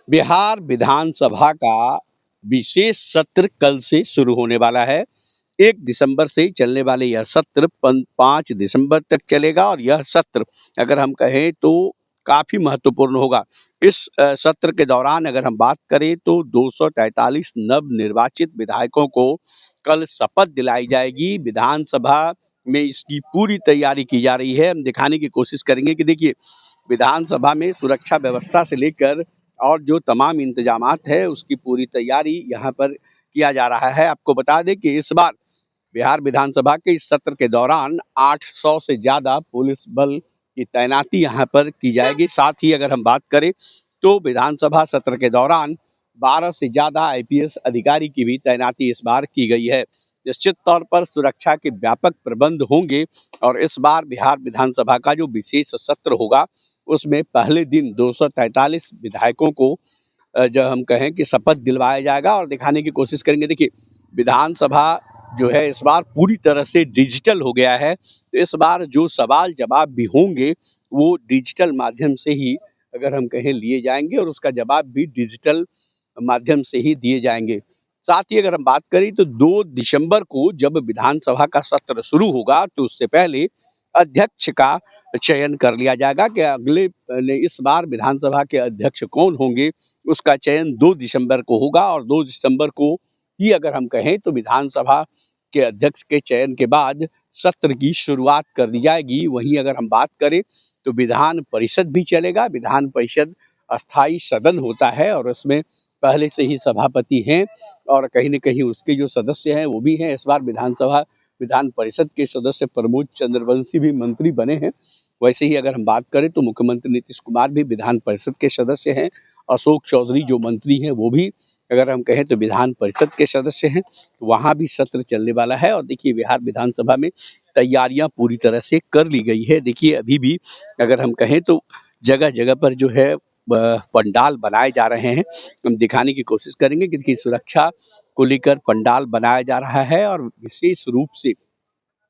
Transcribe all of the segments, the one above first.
बिहार विधानसभा का विशेष सत्र कल से शुरू होने वाला है। 1 दिसंबर से चलने वाले यह सत्र 5 दिसंबर तक चलेगा और यह सत्र अगर हम कहें तो काफ़ी महत्वपूर्ण होगा। इस सत्र के दौरान अगर हम बात करें तो 243 नवनिर्वाचित विधायकों को कल शपथ दिलाई जाएगी। विधानसभा में इसकी पूरी तैयारी की जा रही है। हम दिखाने की कोशिश करेंगे कि देखिए, विधानसभा में सुरक्षा व्यवस्था से लेकर और जो तमाम इंतजामात है उसकी पूरी तैयारी यहाँ पर किया जा रहा है। आपको बता दें कि इस बार बिहार विधानसभा के इस सत्र के दौरान 800 से ज़्यादा पुलिस बल की तैनाती यहाँ पर की जाएगी। साथ ही अगर हम बात करें तो विधानसभा सत्र के दौरान 12 से ज़्यादा आईपीएस अधिकारी की भी तैनाती इस बार की गई है। निश्चित तौर पर सुरक्षा के व्यापक प्रबंध होंगे और इस बार बिहार विधानसभा का जो विशेष सत्र होगा उसमें पहले दिन 243 विधायकों को जो हम कहें कि शपथ दिलवाया जाएगा और दिखाने की कोशिश करेंगे। देखिए, विधानसभा जो है इस बार पूरी तरह से डिजिटल हो गया है, तो इस बार जो सवाल जवाब भी होंगे वो डिजिटल माध्यम से ही अगर हम कहें लिए जाएंगे और उसका जवाब भी डिजिटल माध्यम से ही दिए जाएंगे। साथ ही अगर हम बात करें तो 2 दिसंबर को जब विधानसभा का सत्र शुरू होगा तो उससे पहले अध्यक्ष का चयन कर लिया जाएगा कि इस बार विधानसभा के अध्यक्ष कौन होंगे। उसका चयन 2 दिसंबर को होगा और 2 दिसंबर को ही अगर हम कहें तो विधानसभा के अध्यक्ष के चयन के बाद सत्र की शुरुआत कर दी जाएगी। वहीं अगर हम बात करें तो विधान परिषद भी चलेगा। विधान परिषद अस्थाई सदन होता है और उसमें पहले से ही सभापति हैं और कहीं न कहीं उसके जो सदस्य हैं वो भी हैं। इस बार विधान परिषद के सदस्य प्रमोद चंद्रवंशी भी मंत्री बने हैं। वैसे ही अगर हम बात करें तो मुख्यमंत्री नीतीश कुमार भी विधान परिषद के सदस्य हैं। अशोक चौधरी जो मंत्री हैं वो भी अगर हम कहें तो विधान परिषद के सदस्य हैं। तो वहाँ भी सत्र चलने वाला है और देखिए, बिहार विधानसभा में तैयारियां पूरी तरह से कर ली गई है। देखिए, अभी भी अगर हम कहें तो जगह जगह पर जो है पंडाल बनाए जा रहे हैं। हम दिखाने की कोशिश करेंगे कि देखिए, सुरक्षा को लेकर पंडाल बनाया जा रहा है और विशेष रूप से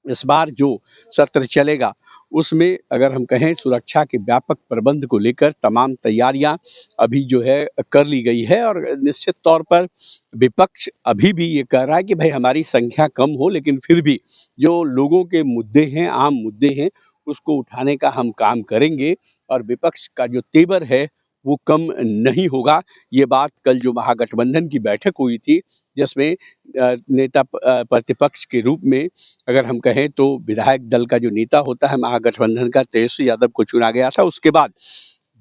इस बार जो सत्र चलेगा उसमें अगर हम कहें सुरक्षा के व्यापक प्रबंध को लेकर तमाम तैयारियां अभी जो है कर ली गई है। और निश्चित तौर पर विपक्ष अभी भी ये कह रहा है कि भाई हमारी संख्या कम हो लेकिन फिर भी जो लोगों के मुद्दे हैं, आम मुद्दे हैं, उसको उठाने का हम काम करेंगे और विपक्ष का जो तेवर है वो कम नहीं होगा। ये बात कल जो महागठबंधन की बैठक हुई थी जिसमें प्रतिपक्ष के रूप में अगर हम कहें तो विधायक दल का जो नेता होता है महागठबंधन का, तेजस्वी यादव को चुना गया था। उसके बाद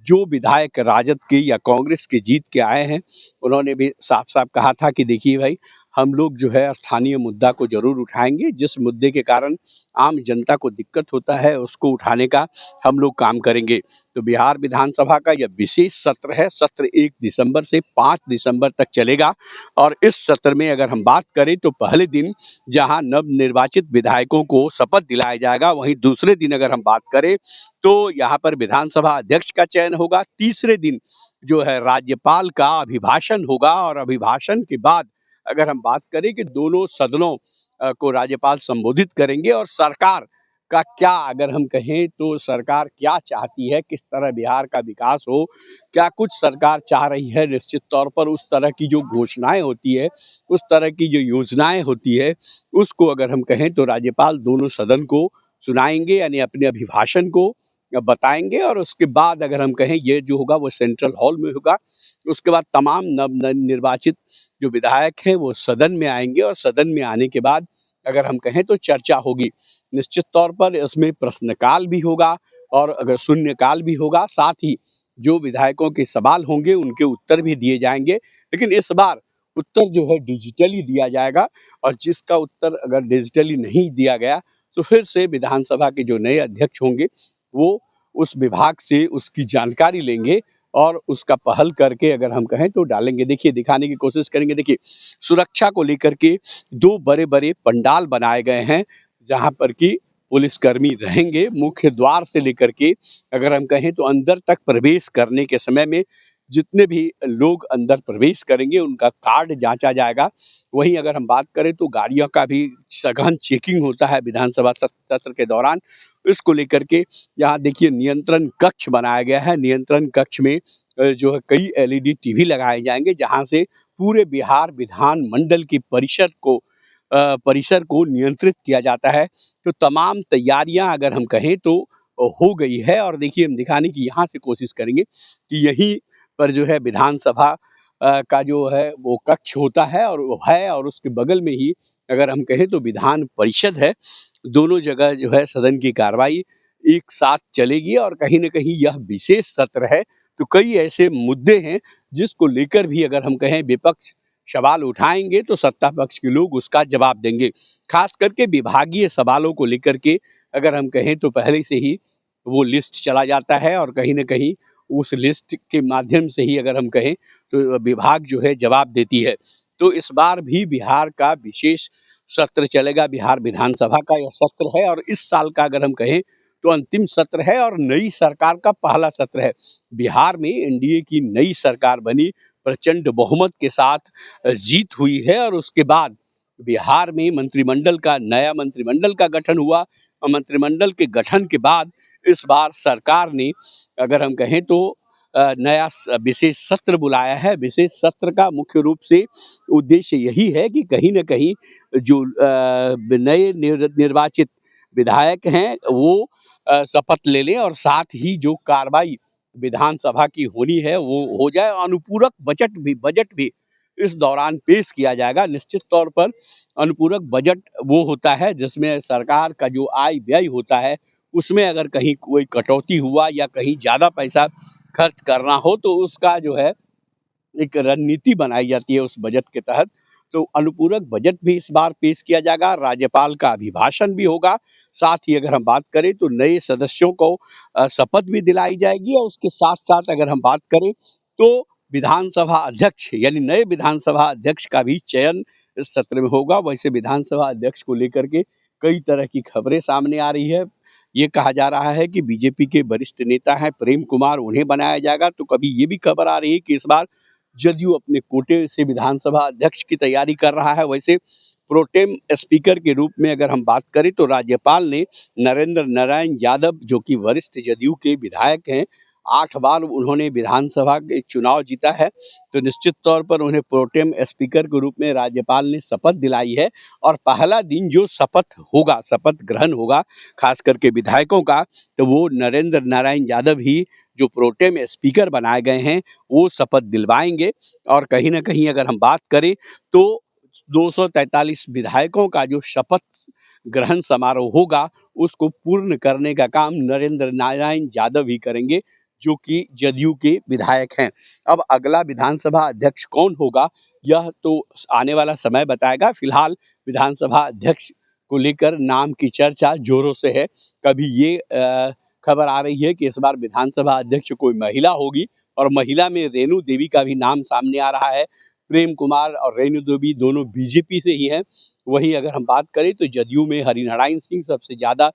जो विधायक राजद के या कांग्रेस के जीत के आए हैं उन्होंने भी साफ साफ कहा था कि देखिए भाई, हम लोग जो है स्थानीय मुद्दा को जरूर उठाएंगे। जिस मुद्दे के कारण आम जनता को दिक्कत होता है उसको उठाने का हम लोग काम करेंगे। तो बिहार विधानसभा का यह विशेष सत्र है। सत्र 1 दिसंबर से 5 दिसंबर तक चलेगा और इस सत्र में अगर हम बात करें तो पहले दिन जहां नवनिर्वाचित विधायकों को शपथ दिलाया जाएगा, वहीं दूसरे दिन अगर हम बात करें तो यहाँ पर विधानसभा अध्यक्ष का चयन होगा। तीसरे दिन जो है राज्यपाल का अभिभाषण होगा और अभिभाषण के बाद अगर हम बात करें कि दोनों सदनों को राज्यपाल संबोधित करेंगे और सरकार का क्या अगर हम कहें तो सरकार क्या चाहती है, किस तरह बिहार का विकास हो, क्या कुछ सरकार चाह रही है। निश्चित तौर पर उस तरह की जो घोषणाएं होती है, उस तरह की जो योजनाएं होती है, उसको अगर हम कहें तो राज्यपाल दोनों सदन को सुनाएंगे, यानी अपने अभिभाषण को बताएंगे और उसके बाद अगर हम कहें ये जो होगा वो सेंट्रल हॉल में होगा। उसके बाद तमाम निर्वाचित जो विधायक हैं वो सदन में आएंगे और सदन में आने के बाद अगर हम कहें तो चर्चा होगी। निश्चित तौर पर इसमें प्रश्नकाल भी होगा और अगर शून्यकाल भी होगा। साथ ही जो विधायकों के सवाल होंगे उनके उत्तर भी दिए जाएंगे। लेकिन इस बार उत्तर जो है डिजिटली दिया जाएगा और जिसका उत्तर अगर डिजिटली नहीं दिया गया तो फिर से विधानसभा के जो नए अध्यक्ष होंगे वो उस विभाग से उसकी जानकारी लेंगे और उसका पहल करके अगर हम कहें तो डालेंगे। देखिए, दिखाने की कोशिश करेंगे। देखिए, सुरक्षा को लेकर के 2 बड़े-बड़े पंडाल बनाए गए हैं जहां पर कि पुलिसकर्मी रहेंगे। मुख्य द्वार से लेकर के अगर हम कहें तो अंदर तक प्रवेश करने के समय में जितने भी लोग अंदर प्रवेश करेंगे उनका कार्ड जांचा जाएगा। वहीं अगर हम बात करें तो गाड़ियों का भी सघन चेकिंग होता है विधानसभा सत्र के दौरान। इसको लेकर के यहाँ देखिए नियंत्रण कक्ष बनाया गया है। नियंत्रण कक्ष में जो है कई एलईडी टीवी लगाए जाएँगे, जहाँ से पूरे बिहार विधानमंडल की परिसर को नियंत्रित किया जाता है। तो तमाम तैयारियाँ अगर हम कहें तो हो गई है, और देखिए हम दिखाने की यहाँ से कोशिश करेंगे कि यहीं पर जो है विधानसभा का जो है वो कक्ष होता है, और वो है, और उसके बगल में ही अगर हम कहें तो विधान परिषद है। दोनों जगह जो है सदन की कार्रवाई एक साथ चलेगी, और कहीं न कहीं यह विशेष सत्र है। तो कई ऐसे मुद्दे हैं जिसको लेकर भी अगर हम कहें विपक्ष सवाल उठाएँगे तो सत्ता पक्ष के लोग उसका जवाब देंगे। ख़ास करके विभागीय सवालों को लेकर के अगर हम कहें तो पहले से ही वो लिस्ट चला जाता है, और कहीं न कहीं उस लिस्ट के माध्यम से ही अगर हम कहें तो विभाग जो है जवाब देती है। तो इस बार भी बिहार का विशेष सत्र चलेगा। बिहार विधानसभा का यह सत्र है, और इस साल का अगर हम कहें तो अंतिम सत्र है, और नई सरकार का पहला सत्र है। बिहार में एनडीए की नई सरकार बनी, प्रचंड बहुमत के साथ जीत हुई है, और उसके बाद बिहार में नया मंत्रिमंडल का गठन हुआ, और मंत्रिमंडल के गठन के बाद इस बार सरकार ने अगर हम कहें तो नया विशेष सत्र बुलाया है। विशेष सत्र का मुख्य रूप से उद्देश्य यही है कि कहीं न कहीं जो नए निर्वाचित विधायक हैं वो शपथ ले लें, और साथ ही जो कार्रवाई विधानसभा की होनी है वो हो जाए। अनुपूरक बजट भी इस दौरान पेश किया जाएगा। निश्चित तौर पर अनुपूरक बजट वो होता है जिसमें सरकार का जो आय व्यय होता है उसमें अगर कहीं कोई कटौती हुआ या कहीं ज़्यादा पैसा खर्च करना हो तो उसका जो है एक रणनीति बनाई जाती है उस बजट के तहत। तो अनुपूरक बजट भी इस बार पेश किया जाएगा, राज्यपाल का अभिभाषण भी होगा। साथ ही अगर हम बात करें तो नए सदस्यों को शपथ भी दिलाई जाएगी, और उसके साथ-साथ अगर हम बात करें तो विधानसभा अध्यक्ष यानी नए विधानसभा अध्यक्ष का भी चयन इस सत्र में होगा। वैसे विधानसभा अध्यक्ष को लेकर के कई तरह की खबरें सामने आ रही है। ये कहा जा रहा है कि बीजेपी के वरिष्ठ नेता हैं प्रेम कुमार, उन्हें बनाया जाएगा। तो कभी ये भी खबर आ रही है कि इस बार जदयू अपने कोटे से विधानसभा अध्यक्ष की तैयारी कर रहा है। वैसे प्रोटेम स्पीकर के रूप में अगर हम बात करें तो राज्यपाल ने नरेंद्र नारायण यादव, जो कि वरिष्ठ जदयू के विधायक हैं, 8 बार उन्होंने विधानसभा के चुनाव जीता है। तो निश्चित तौर पर उन्हें प्रोटेम स्पीकर के रूप में राज्यपाल ने शपथ दिलाई है, और पहला दिन जो शपथ ग्रहण होगा खास करके विधायकों का, तो वो नरेंद्र नारायण यादव ही जो प्रोटेम स्पीकर बनाए गए हैं वो शपथ दिलवाएंगे। और कहीं न कहीं अगर हम बात करें तो 243 विधायकों का जो शपथ ग्रहण समारोह होगा उसको पूर्ण करने का काम नरेंद्र नारायण यादव ही करेंगे, जो कि जदयू के विधायक हैं। अब अगला विधानसभा अध्यक्ष कौन होगा यह तो आने वाला समय बताएगा। फिलहाल विधानसभा अध्यक्ष को लेकर नाम की चर्चा जोरों से है। कभी ये खबर आ रही है कि इस बार विधानसभा अध्यक्ष कोई महिला होगी, और महिला में रेणु देवी का भी नाम सामने आ रहा है। प्रेम कुमार और रेणु देवी दोनों बीजेपी से ही हैं। वहीं अगर हम बात करें तो जदयू में हरिनारायण सिंह सबसे ज़्यादा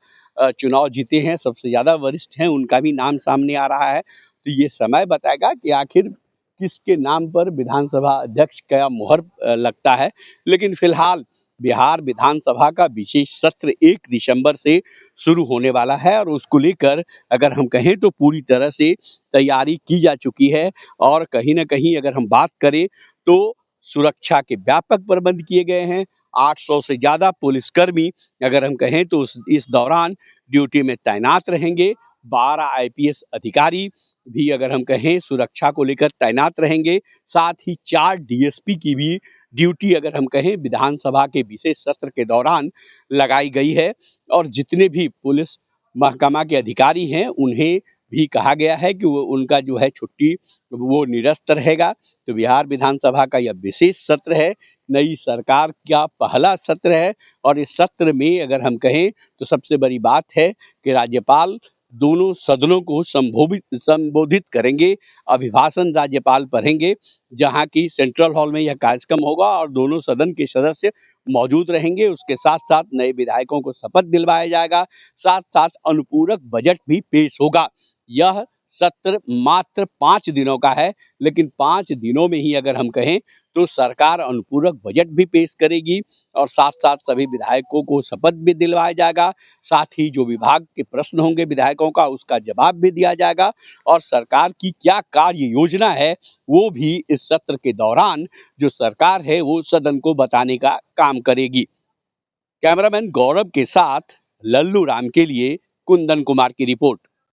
चुनाव जीते हैं, सबसे ज़्यादा वरिष्ठ हैं, उनका भी नाम सामने आ रहा है। तो ये समय बताएगा कि आखिर किसके नाम पर विधानसभा अध्यक्ष का मुहर लगता है। लेकिन फिलहाल बिहार विधानसभा का विशेष सत्र 1 दिसंबर से शुरू होने वाला है, और उसको लेकर अगर हम कहें तो पूरी तरह से तैयारी की जा चुकी है। और कहीं न कहीं अगर हम बात करें तो सुरक्षा के व्यापक प्रबंध किए गए हैं। 800 से ज़्यादा पुलिसकर्मी अगर हम कहें तो इस दौरान ड्यूटी में तैनात रहेंगे। 12 आईपीएस अधिकारी भी अगर हम कहें सुरक्षा को लेकर तैनात रहेंगे। साथ ही 4 डीएसपी की भी ड्यूटी अगर हम कहें विधानसभा के विशेष सत्र के दौरान लगाई गई है। और जितने भी पुलिस महकमा के अधिकारी हैं उन्हें भी कहा गया है कि वो उनका जो है छुट्टी वो निरस्त रहेगा। तो बिहार विधानसभा का यह विशेष सत्र है, नई सरकार का पहला सत्र है, और इस सत्र में अगर हम कहें तो सबसे बड़ी बात है कि राज्यपाल दोनों सदनों को संबोधित करेंगे। अभिभाषण राज्यपाल पढ़ेंगे, जहाँ की सेंट्रल हॉल में यह कार्यक्रम होगा, और दोनों सदन के सदस्य मौजूद रहेंगे। उसके साथ-साथ नए विधायकों को शपथ दिलवाया जाएगा। साथ-साथ अनुपूरक बजट भी पेश होगा। यह सत्र मात्र 5 दिनों का है, लेकिन 5 दिनों में ही अगर हम कहें तो सरकार अनुपूरक बजट भी पेश करेगी और साथ-साथ सभी विधायकों को शपथ भी दिलवाया जाएगा। साथ ही जो विभाग के प्रश्न होंगे विधायकों का उसका जवाब भी दिया जाएगा और सरकार की क्या कार्य योजना है वो भी इस सत्र के दौरान जो सरकार है वो सदन को बताने का काम करेगी। कैमरामैन गौरव के साथ लल्लू राम के लिए कुंदन कुमार की रिपोर्ट।